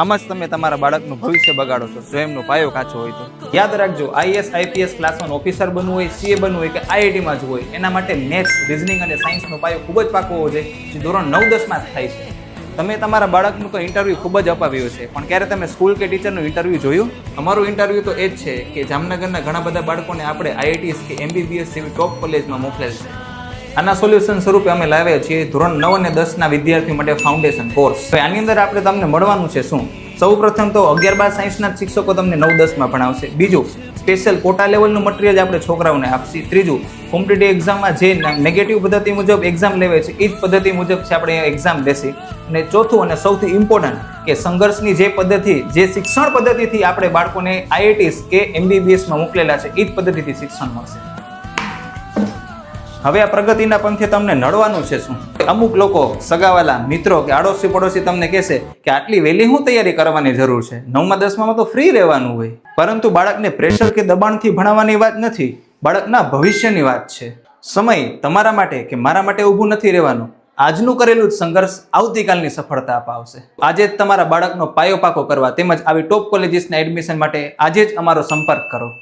આમ જ તમે તમારા બાળકનું ભવિષ્ય બગાડો છો જો એમનો પાયો કાચો હોય તો. યાદ રાખજો, આઈએસ આઈપીએસ ક્લાસ 1 ઓફિસર બનવું હોય, સીએ બનવું હોય કે આઈઆઈટીમાં જ હોય, એના માટે મેથ્સ, રીઝનિંગ અને સાયન્સનો પાયો ખૂબ જ પાકો હોવો જોઈએ, જે ધોરણ 9-10માં જ થાય છે. તમે તમારા બાળકનું તો ઇન્ટરવ્યૂ ખૂબ જ અપાવ્યું છે, પણ ક્યારે તમે સ્કૂલ કે ટીચરનું ઇન્ટરવ્યૂ જોયું? અમારું ઇન્ટરવ્યૂ તો એ જ છે કે જામનગરના ઘણા બધા બાળકોને આપણે આઈઆઈટીએસ કે એમબીબીએસ જેવી ટોપ કોલેજમાં મોકલેલ છે. આના સોલ્યુશન સ્વરૂપે અમે લાવ્યા છીએ ધોરણ 9 અને 10ના વિદ્યાર્થીઓ માટે ફાઉન્ડેશન કોર્સ. તો આની અંદર આપણે તમને મળવાનું છે શું? સૌ પ્રથમ તો 11-12 સાયન્સના શિક્ષકો તમને 9-10માં ભણાવશે. બીજું, સ્પેશિયલ કોટા લેવલનું મટીરિયલ આપણે છોકરાઓને આપશે. ત્રીજું, કોમ્પિટિટિવ એક્ઝામમાં જે નેગેટિવ પદ્ધતિ મુજબ એક્ઝામ લેવાય છે એ જ પદ્ધતિ મુજબ છે આપણે એક્ઝામ લેશી. અને ચોથું અને સૌથી ઇમ્પોર્ટન્ટ કે સંઘર્ષની જે પદ્ધતિ, જે શિક્ષણ પદ્ધતિથી આપણે બાળકોને આઈઆઈટીસ કે એમબીબીએસમાં મોકલેલા છે એ જ પદ્ધતિથી શિક્ષણ મળશે. હવે આ પ્રગતિના પંથે તમને નડવાનું છે શું? અમુક લોકો, સગાવાલા, મિત્રો કે આડોશી પડોશી તમને કહેશે કે આટલી વહેલી શું તૈયારી કરવાની જરૂર છે, 9માં 10માં તો ફ્રી રહેવાનું હોય. પરંતુ બાળકને પ્રેશર કે દબાણથી ભણાવવાની વાત નથી, બાળકના ભવિષ્યની વાત છે. સમય તમારા માટે કે મારા માટે ઊભું નથી રહેવાનું. આજનું કરેલું જ સંઘર્ષ આવતીકાલની સફળતા અપાવશે. આજે જ તમારા બાળકનો પાયો પાકો કરવા તેમજ આવી ટોપ કોલેજીસના એડમિશન માટે આજે જ અમારો સંપર્ક કરો.